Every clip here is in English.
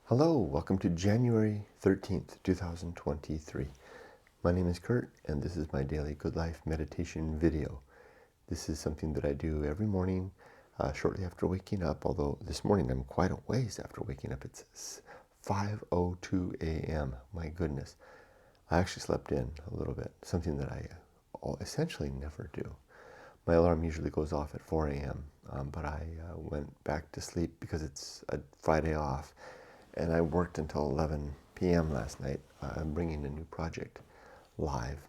Hello, welcome to January 13th, 2023. My name is Kurt, and this is my daily Good Life meditation video. This is something that I do every morning shortly after waking up, although this morning I'm quite a ways after waking up. It's 5:02 a.m. My goodness. I actually slept in a little bit, something that I essentially never do. My alarm usually goes off at 4 a.m., but I went back to sleep because it's a Friday off. And I worked until 11 p.m. last night. I'm bringing a new project live.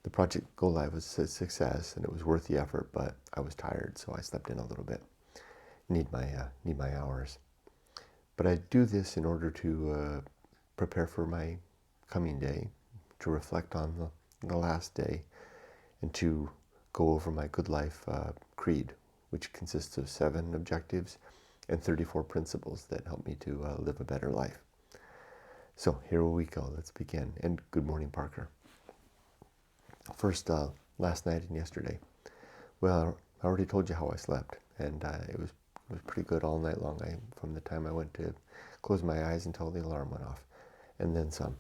The project go live was a success, and it was worth the effort, but I was tired, so I slept in a little bit. Need my hours. But I do this in order to prepare for my coming day, to reflect on the last day, and to go over my Good Life creed, which consists of 7 objectives and 34 principles that help me to live a better life. So here we go. Let's begin. And good morning, Parker. First, last night and yesterday. Well, I already told you how I slept, and it was pretty good all night long. From the time I went to close my eyes until the alarm went off, and then some.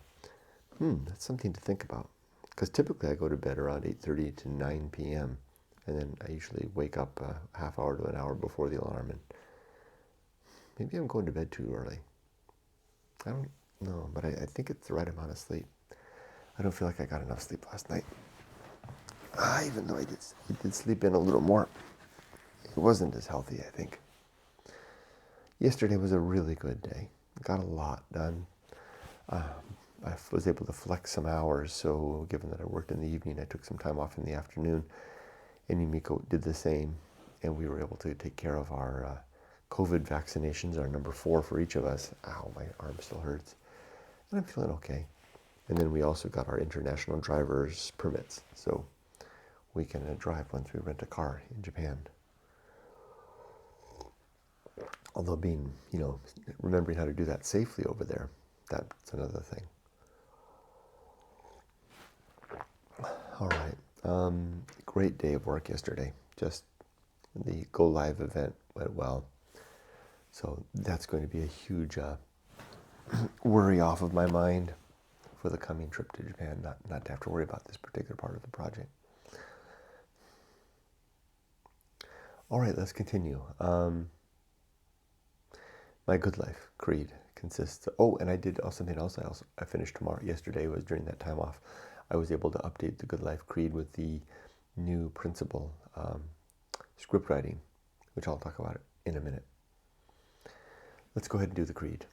That's something to think about. Because typically I go to bed around 8:30 to 9 p.m., and then I usually wake up a half hour to an hour before the alarm, and maybe I'm going to bed too early. I don't know, but I think it's the right amount of sleep. I don't feel like I got enough sleep last night. Even though I did sleep in a little more. It wasn't as healthy, I think. Yesterday was a really good day. Got a lot done. I was able to flex some hours, so given that I worked in the evening, I took some time off in the afternoon, and Yumiko did the same, and we were able to take care of our COVID vaccinations, our number 4 for each of us. Ow, my arm still hurts. And I'm feeling okay. And then we also got our international driver's permits, so we can drive once we rent a car in Japan. Although remembering how to do that safely over there, that's another thing. All right. Great day of work yesterday. Just the Go Live event went well. So that's going to be a huge worry off of my mind for the coming trip to Japan, not to have to worry about this particular part of the project. All right, let's continue. My Good Life creed consists and I did something else I finished yesterday was during that time off. I was able to update the Good Life creed with the new principle, script writing, which I'll talk about in a minute. Let's go ahead and do the creed.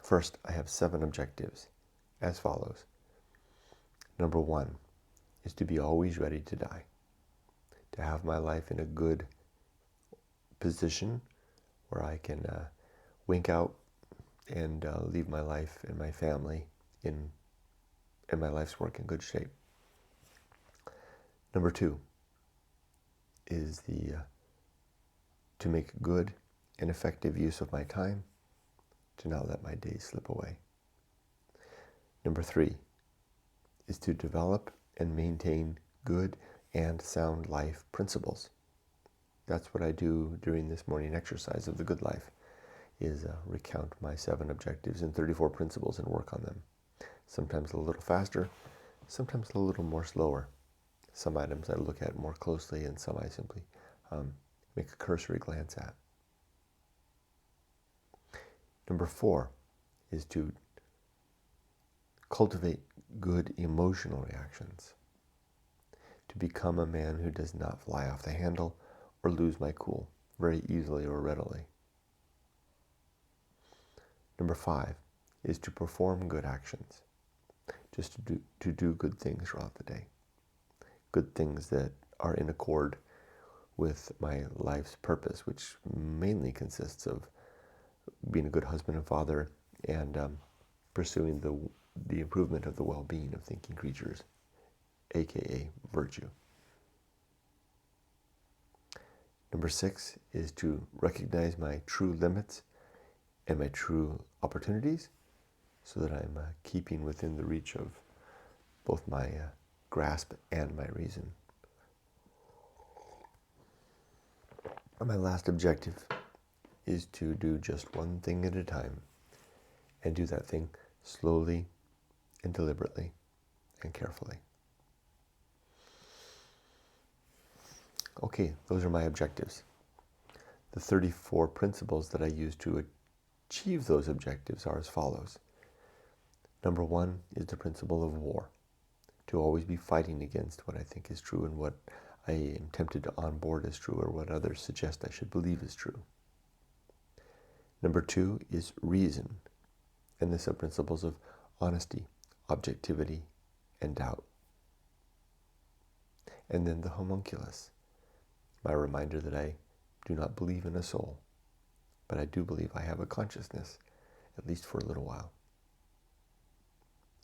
First, I have 7 objectives as follows. Number 1 is to be always ready to die, to have my life in a good position where I can wink out and leave my life and my family and my life's work in good shape. Number 2 is to make good and effective use of my time, to not let my days slip away. Number 3 is to develop and maintain good and sound life principles. That's what I do during this morning exercise of the Good Life, is recount my 7 objectives and 34 principles and work on them. Sometimes a little faster, sometimes a little more slower. Some items I look at more closely, and some I simply make a cursory glance at. Number 4 is to cultivate good emotional reactions, to become a man who does not fly off the handle or lose my cool very easily or readily. Number 5 is to perform good actions, just to do good things throughout the day, good things that are in accord with my life's purpose, which mainly consists of being a good husband and father, and pursuing the improvement of the well-being of thinking creatures, aka virtue. Number 6 is to recognize my true limits and my true opportunities, so that I'm keeping within the reach of both my grasp and my reason. And my last objective is to do just one thing at a time, and do that thing slowly and deliberately and carefully. Okay, those are my objectives. The 34 principles that I use to achieve those objectives are as follows. Number 1 is the principle of war, to always be fighting against what I think is true and what I am tempted to onboard as true or what others suggest I should believe is true. Number 2 is reason, and the sub-principles of honesty, objectivity, and doubt. And then the homunculus, my reminder that I do not believe in a soul, but I do believe I have a consciousness, at least for a little while.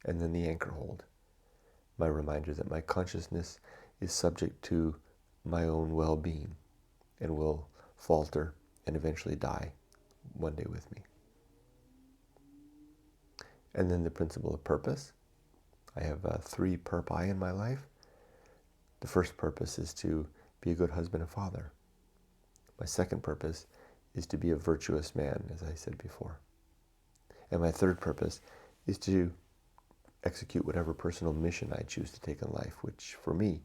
And then the anchor hold, my reminder that my consciousness is subject to my own well-being and will falter and eventually die one day with me. And then the principle of purpose. I have 3 purpose in my life. The first purpose is to be a good husband and father. My second purpose is to be a virtuous man, as I said before. And my third purpose is to execute whatever personal mission I choose to take in life, which for me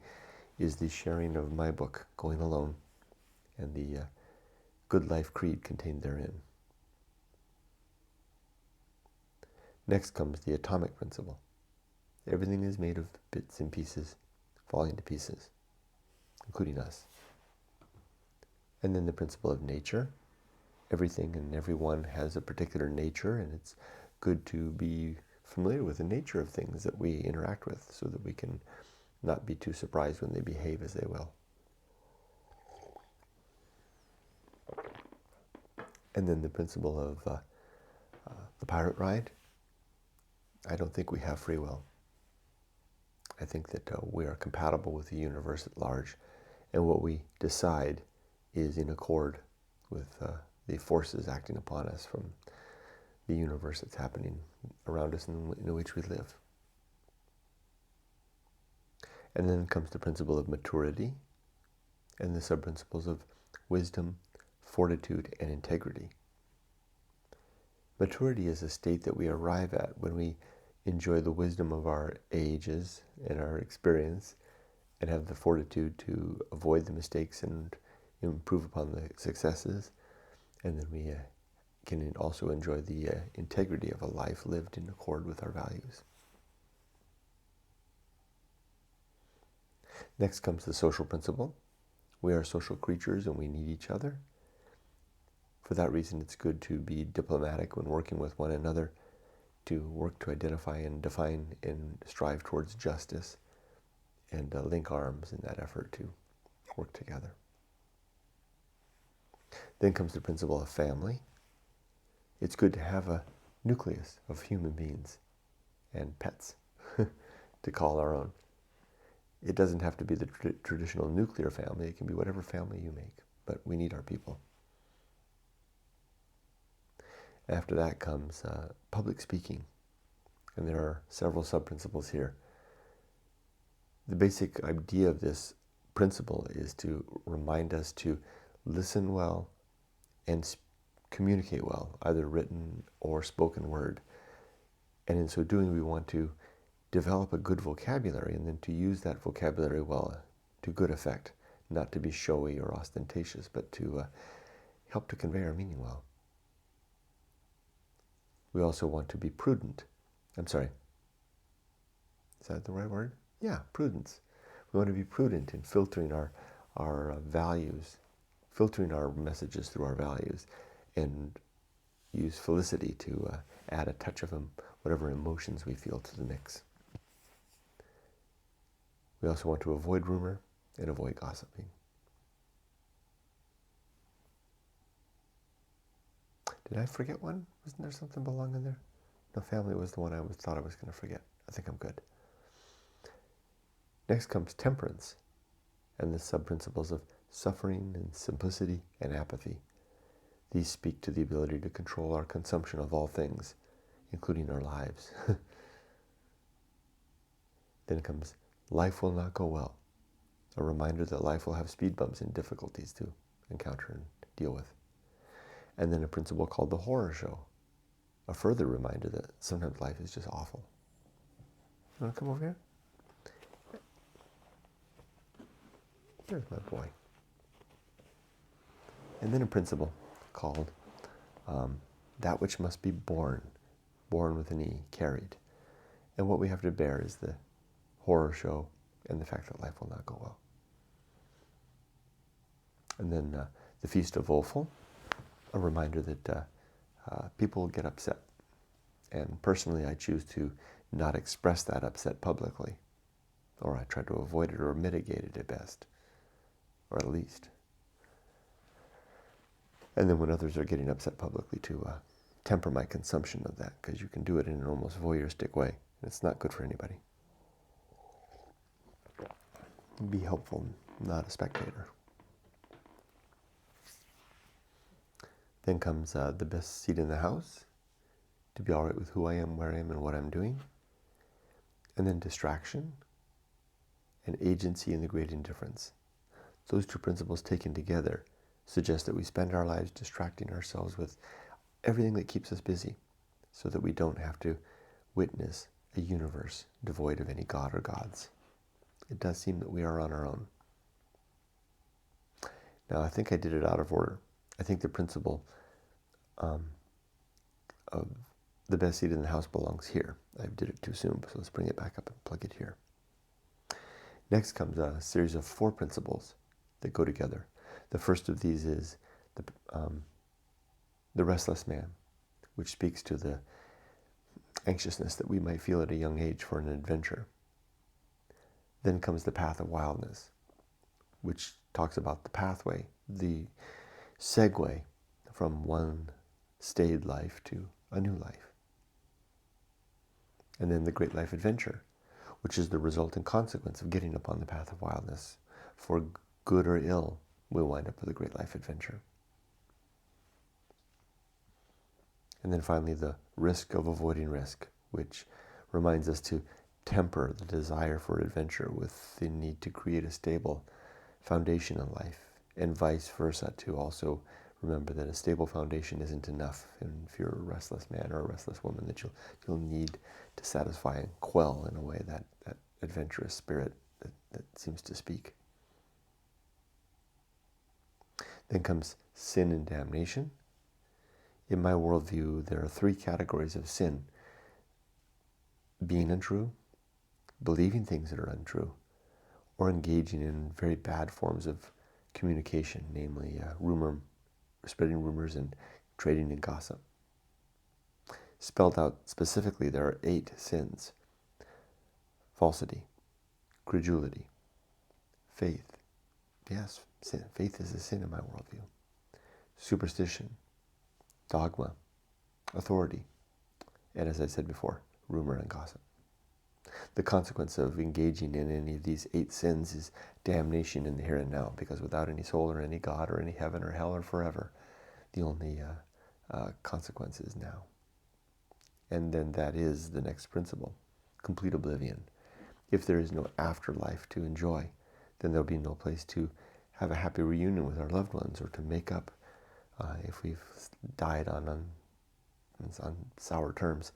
is the sharing of my book, Going Alone, and the Good Life Creed contained therein. Next comes the atomic principle. Everything is made of bits and pieces, falling to pieces, including us. And then the principle of nature. Everything and everyone has a particular nature, and it's good to be familiar with the nature of things that we interact with so that we can not be too surprised when they behave as they will. And then the principle of the pirate ride. I don't think we have free will. I think that we are compatible with the universe at large, and what we decide is in accord with the forces acting upon us from the universe that's happening around us and in which we live. And then comes the principle of maturity and the sub-principles of wisdom, fortitude, and integrity. Maturity is a state that we arrive at when we enjoy the wisdom of our ages and our experience and have the fortitude to avoid the mistakes and improve upon the successes. And then we can also enjoy the integrity of a life lived in accord with our values. Next comes the social principle. We are social creatures and we need each other. For that reason, it's good to be diplomatic when working with one another, to work to identify and define and strive towards justice, and link arms in that effort to work together. Then comes the principle of family. It's good to have a nucleus of human beings and pets to call our own. It doesn't have to be the traditional nuclear family. It can be whatever family you make, but we need our people. After that comes public speaking, and there are several sub-principles here. The basic idea of this principle is to remind us to listen well and communicate well, either written or spoken word. And in so doing, we want to develop a good vocabulary and then to use that vocabulary well to good effect, not to be showy or ostentatious, but to help to convey our meaning well. We also want to be prudent. Is that the right word? Yeah, prudence. We want to be prudent in filtering our values, filtering our messages through our values, and use felicity to add a touch of whatever emotions we feel to the mix. We also want to avoid rumor and avoid gossiping. Did I forget one? Wasn't there something belonging there? No, family was the one I thought I was going to forget. I think I'm good. Next comes temperance and the sub-principles of suffering and simplicity and apathy. These speak to the ability to control our consumption of all things, including our lives. Then comes life will not go well, a reminder that life will have speed bumps and difficulties to encounter and deal with. And then a principle called the horror show. a further reminder that sometimes life is just awful. You want to come over here? There's my boy. And then a principle called that which must be borne with an E, carried. And what we have to bear is the horror show and the fact that life will not go well. And then the Feast of Woeful, a reminder that people get upset. And personally, I choose to not express that upset publicly, or I try to avoid it or mitigate it at best, or at least. And then when others are getting upset publicly, to temper my consumption of that, because you can do it in an almost voyeuristic way, and it's not good for anybody. Be helpful, not a spectator. Then comes the best seat in the house, to be all right with who I am, where I am, and what I'm doing. And then distraction and agency and the great indifference. Those two principles taken together suggest that we spend our lives distracting ourselves with everything that keeps us busy, so that we don't have to witness a universe devoid of any God or gods. It does seem that we are on our own. Now, I think I did it out of order. I think the principle of the best seat in the house belongs here. I did it too soon, so let's bring it back up and plug it here. Next comes a series of 4 principles that go together. The first of these is the restless man, which speaks to the anxiousness that we might feel at a young age for an adventure. Then comes the path of wildness, which talks about the pathway, the segue from one staid life to a new life. And then the great life adventure, which is the resultant consequence of getting upon the path of wildness. For good or ill, we'll wind up with a great life adventure. And then finally, the risk of avoiding risk, which reminds us to temper the desire for adventure with the need to create a stable foundation in life, and vice versa, to also remember that a stable foundation isn't enough. And if you're a restless man or a restless woman, that you'll need to satisfy and quell in a way that adventurous spirit that seems to speak. Then comes sin and damnation. In my worldview, there are 3 categories of sin: being untrue, believing things that are untrue, or engaging in very bad forms of communication, namely spreading rumors and trading in gossip. Spelled out specifically, there are 8 sins: falsity, credulity, faith. Yes, sin. Faith is a sin in my worldview. Superstition, dogma, authority, and as I said before, rumor and gossip. The consequence of engaging in any of these 8 sins is damnation in the here and now, because without any soul or any God or any heaven or hell or forever, the only consequence is now. And then that is the next principle, complete oblivion. If there is no afterlife to enjoy, then there'll be no place to have a happy reunion with our loved ones, or to make up if we've died on sour terms,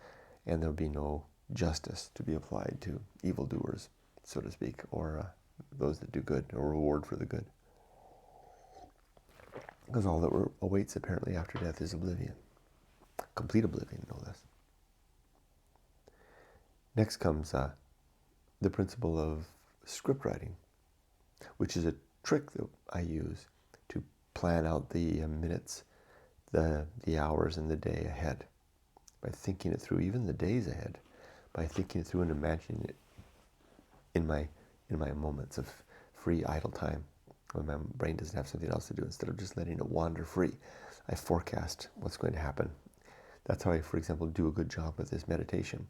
and there'll be no justice to be applied to evildoers, so to speak, or those that do good, or reward for the good. Because all that awaits apparently after death is oblivion. Complete oblivion, no less. Next comes the principle of script writing, which is a trick that I use to plan out the minutes, the hours, and the day ahead, by thinking it through, even the days ahead, by thinking it through and imagining it in my moments of free idle time, when my brain doesn't have something else to do. Instead of just letting it wander free, I forecast what's going to happen. That's how I, for example, do a good job with this meditation.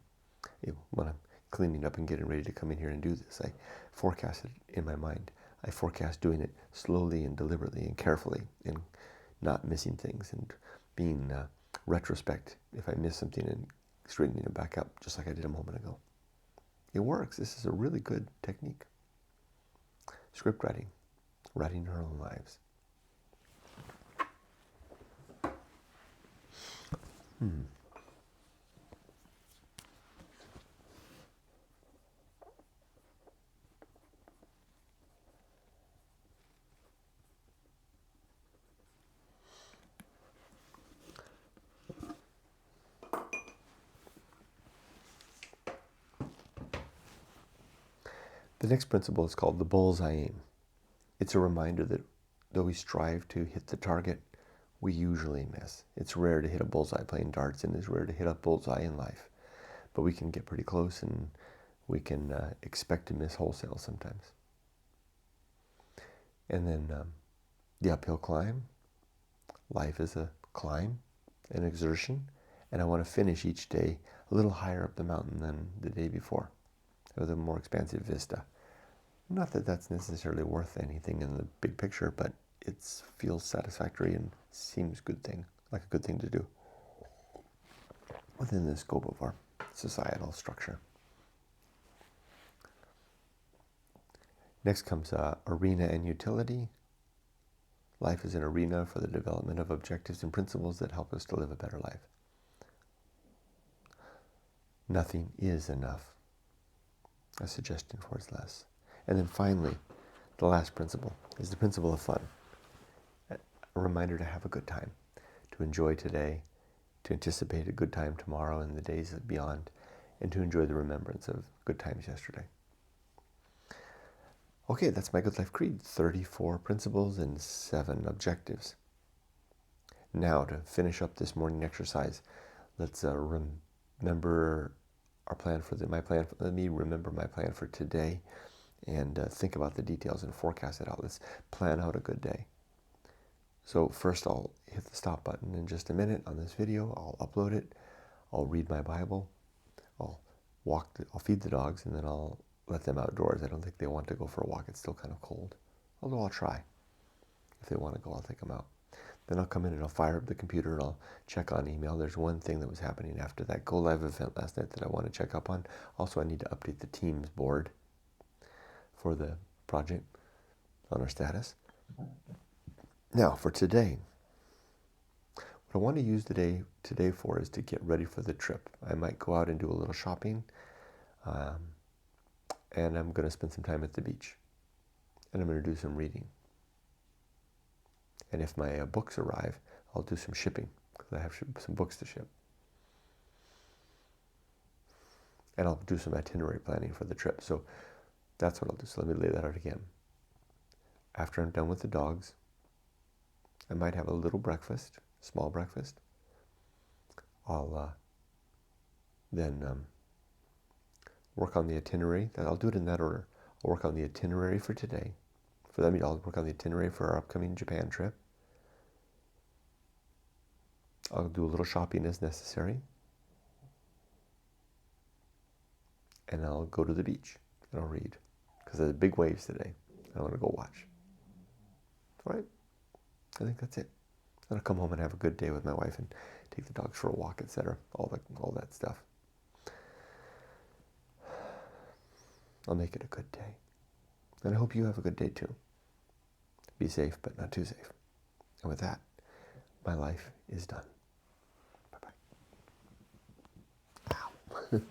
When I'm cleaning up and getting ready to come in here and do this, I forecast it in my mind. I forecast doing it slowly and deliberately and carefully, and not missing things, and being retrospect if I miss something, and straightening it back up, just like I did a moment ago. It works. This is a really good technique. Script writing, writing our own lives. The next principle is called the bullseye aim. It's a reminder that though we strive to hit the target, we usually miss. It's rare to hit a bullseye playing darts, and it's rare to hit a bullseye in life. But we can get pretty close, and we can expect to miss wholesale sometimes. And then the uphill climb. Life is a climb, an exertion, and I want to finish each day a little higher up the mountain than the day before, with a more expansive vista. Not that that's necessarily worth anything in the big picture, but it feels satisfactory and seems like a good thing to do within the scope of our societal structure. Next comes arena and utility. Life is an arena for the development of objectives and principles that help us to live a better life. Nothing is enough. A suggestion for less. And then finally, the last principle is the principle of fun. A reminder to have a good time, to enjoy today, to anticipate a good time tomorrow and the days beyond, and to enjoy the remembrance of good times yesterday. Okay, that's my Good Life Creed. 34 principles and 7 objectives. Now, to finish up this morning exercise, let's remember our plan for let me remember my plan for today and think about the details and forecast it out. Let's plan out a good day. So first I'll hit the stop button in just a minute on this video. I'll upload it. I'll read my Bible. I'll feed the dogs, and then I'll let them outdoors. I don't think they want to go for a walk. It's still kind of cold. Although I'll try. If they want to go, I'll take them out. Then I'll come in and I'll fire up the computer and I'll check on email. There's one thing that was happening after that Go Live event last night that I want to check up on. Also, I need to update the Teams board for the project on our status. Now, for today, what I want to use today for is to get ready for the trip. I might go out and do a little shopping, and I'm going to spend some time at the beach, and I'm going to do some reading. And if my books arrive, I'll do some shipping, because I have some books to ship. And I'll do some itinerary planning for the trip. So that's what I'll do. So let me lay that out again. After I'm done with the dogs, I might have a little breakfast, small breakfast. I'll then work on the itinerary. I'll do it in that order. I'll work on the itinerary for today. I'll work on the itinerary for our upcoming Japan trip. I'll do a little shopping as necessary. And I'll go to the beach and I'll read. Because there's big waves today. I want to go watch. All right? I think that's it. Then I'll come home and have a good day with my wife and take the dogs for a walk, etc. All that stuff. I'll make it a good day. And I hope you have a good day too. Be safe, but not too safe. And with that, my life is done. Bye-bye. Ow.